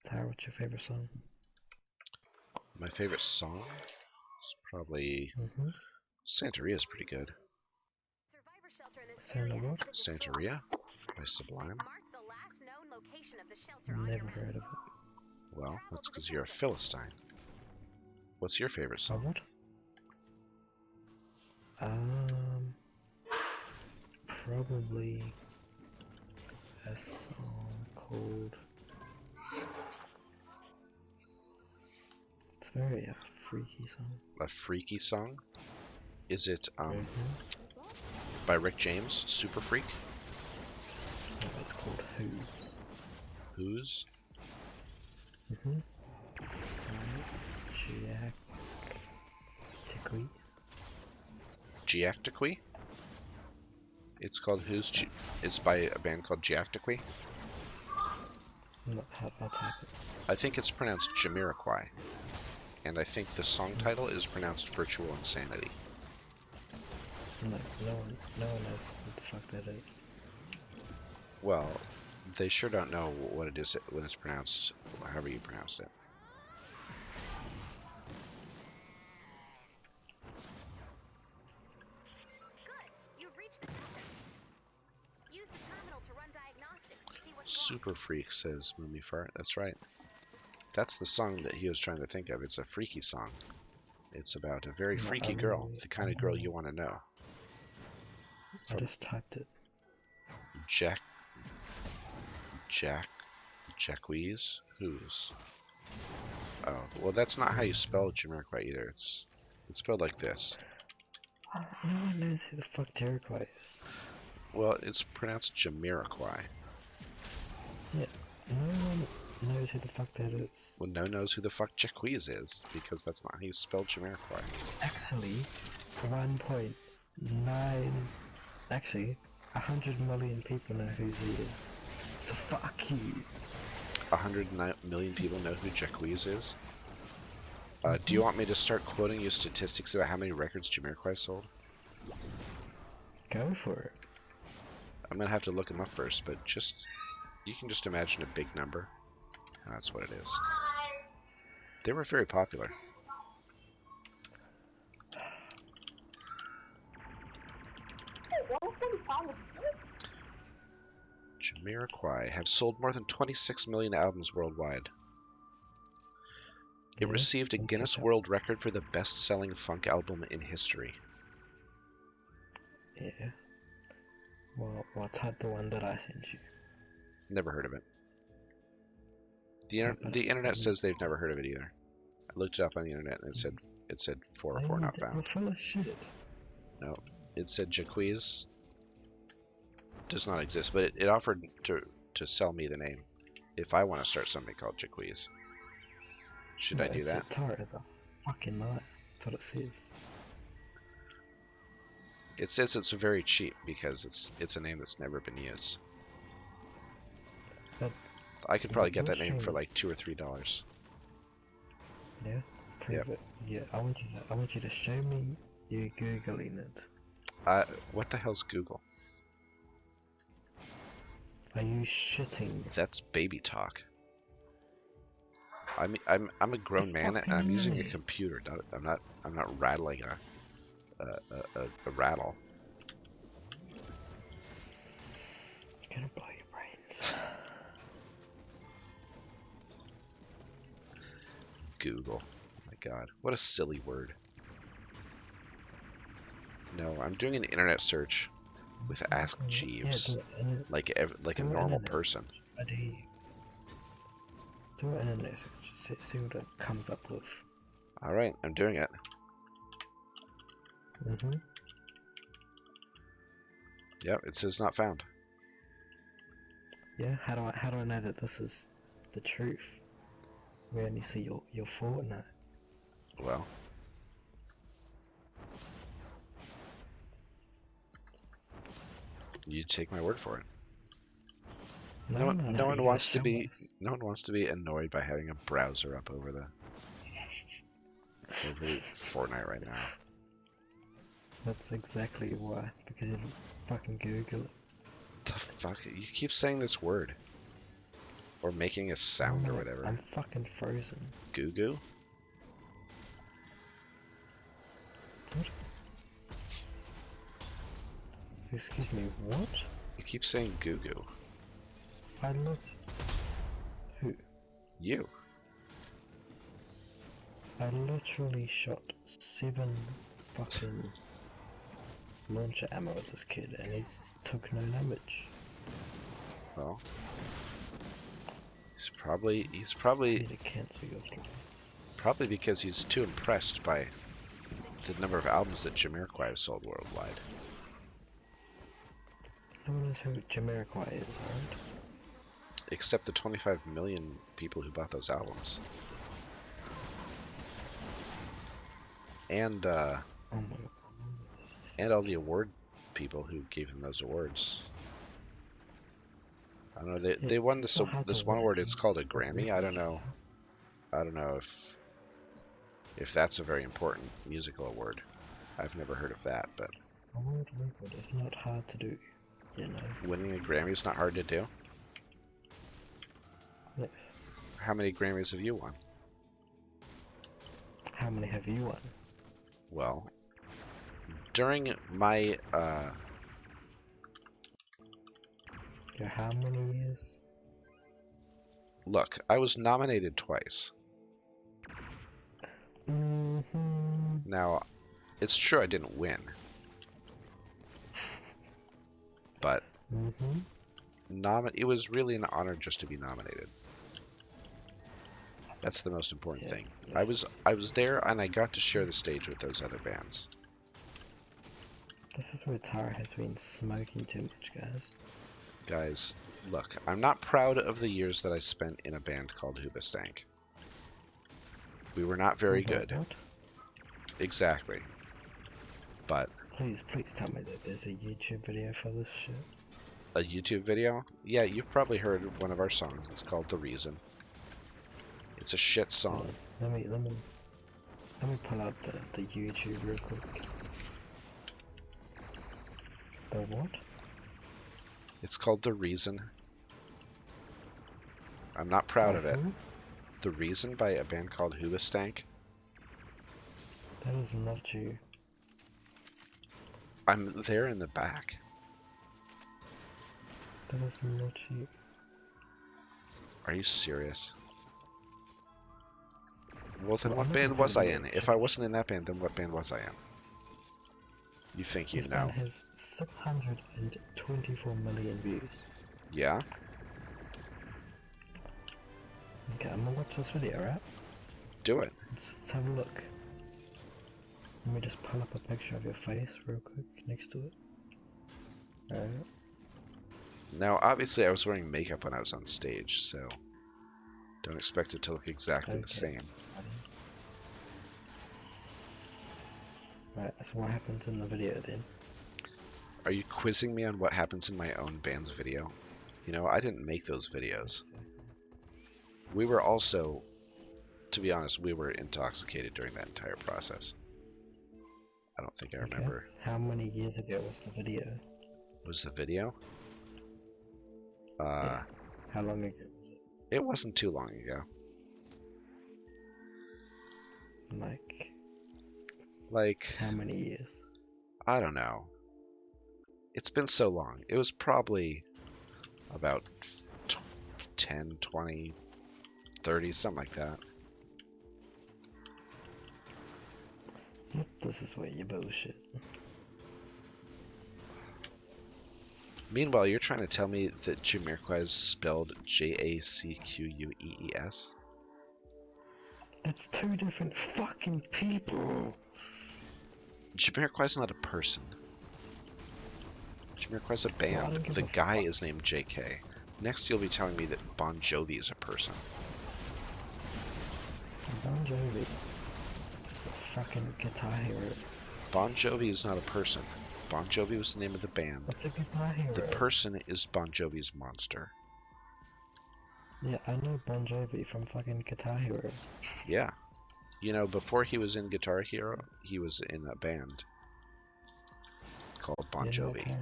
Tara, what's your favorite song? My favorite song is probably Santeria is pretty good. Santa what? Santeria by Sublime. Never heard of it. Well, that's because you're a Philistine. What's your favorite Oh, song? what? Probably a song called. It's very freaky song. A freaky song? Is it by Rick James? Super Freak? No, it's called Who. Who's? Giactaqui? It's called Who's? It's by a band called Giactaqui. I'll type it. I think it's pronounced Jamiroquai. And I think the song title is pronounced Virtual Insanity. No one knows what the fuck that is. Well, they sure don't know what it is when it's pronounced however you pronounced it. Super Freak, says Moomifart. That's right. That's the song that he was trying to think of. It's a freaky song. It's about a very freaky girl, the kind of girl you want to know. I just typed it. Jacquees? Who's? Oh, well, that's not how you spell Jamiroquai either. It's spelled like this. No one knows who the fuck Jericho is. Well, it's pronounced Jamiroquai. Yeah, no one knows who the fuck that is. Well, no one knows who the fuck Jacquees is, because that's not how you spell Jamiroquai. Actually, 1.9... Actually, 100 million people know who he is. So fuck you. 100 million people know who Jacquees is? Do you want me to start quoting you statistics about how many records Jamiroquai sold? Go for it. I'm gonna have to look them up first, but you can just imagine a big number. That's what it is. They were very popular. Jamiroquai have sold more than 26 million albums worldwide. It received a Guinness World Record for the best-selling funk album in history. Yeah. Well, type the one that I sent you. Never heard of it. The internet says they've never heard of it either. I looked it up on the internet and it said 404 not found. We're full of shit. No, it said Jacquees does not exist, but it offered to sell me the name if I want to start something called Jacquees. Should I do that? Tara, the fucking night. That's what it says. It says it's very cheap because it's a name that's never been used. I could probably get that name for like $2 or $3. Yeah, prove it. Yeah, I want you to show me you googling it. What the hell's Google? Are you shitting? That's baby talk. I'm a grown man and I'm using a computer. I'm not rattling a rattle. You're gonna blow your brains. Google. Oh my god, what a silly word. No, I'm doing an internet search with Ask Jeeves, like a normal person. I do. Do an internet search. See what it comes up with. All right, I'm doing it. Yep, it says not found. Yeah, how do I know that this is the truth? We only see your Fortnite. Well, you take my word for it. No one wants to be annoyed by having a browser up over Fortnite right now. That's exactly why, because you fucking Google it. The fuck? You keep saying this word. Or making a sound or whatever. I'm fucking frozen. Goo goo? What? Excuse me, what? You keep saying goo goo. I looked. Who? You. I literally shot 7 fucking launcher ammo at this kid and he took no damage. Well, he's You probably need to cancel your life. probably because he's too impressed by the number of albums that Jamiroquai has sold worldwide. No one knows who Jamiroquai is, right? Except the 25 million people who bought those albums. And Oh my god. and all the award people who gave him those awards. I don't know. They won this one award. It's called a Grammy. I don't know if that's a very important musical award. I've never heard of that, but A world record is not hard to do, you know. winning a Grammy is not hard to do. Yes. How many Grammys have you won? How many have you won? Well, during my Yeah, how many years? look, I was nominated twice. Now, it's true I didn't win, but it was really an honor just to be nominated. That's the most important thing. I was there and I got to share the stage with those other bands. This is where Tara has been smoking too much, guys. Guys, look, I'm not proud of the years that I spent in a band called Hoobastank. We were not very good. What? Exactly. But Please tell me that there's a YouTube video for this shit. a YouTube video? Yeah, you've probably heard one of our songs. It's called The Reason. It's a shit song. Let me pull up the YouTube real quick. The what? It's called The Reason. I'm not proud of it. Who? The Reason by a band called Hoobastank. That is not you. I'm there in the back. That is not you. Are you serious? Well, then Well, what I'm band not was I gonna in? do it. If I wasn't in that band, then what band was I in? You think you This know? band has 624 million views. Yeah? Okay, I'm gonna watch this video, right? Do it. Let's have a look. Let me just pull up a picture of your face real quick next to it. Alright. Now, obviously, I was wearing makeup when I was on stage, so don't expect it to look exactly the same. Right, so what happens in the video then? Are you quizzing me on what happens in my own band's video? You know, I didn't make those videos. We were also, to be honest, we were intoxicated during that entire process. I don't think I remember. How many years ago was the video? Was the video? Yeah. How long ago? It wasn't too long ago. Like, how many years? I don't know. It's been so long. It was probably about 10, 20, 30, something like that. Yep, this is where you bullshit. Meanwhile, you're trying to tell me that Jamiroquai is spelled Jacquees? It's two different fucking people. Jamiroquai's not a person. Jamiroquai's a band. The guy is named JK. Next, you'll be telling me that Bon Jovi is a person. Bon Jovi is a fucking guitar hero. Bon Jovi is not a person. Bon Jovi was the name of the band. What's a guitar hero? The person is Bon Jovi's monster. Yeah, I know Bon Jovi from fucking Guitar Hero. Yeah. You know, before he was in Guitar Hero, he was in a band called Bon Jovi. Okay.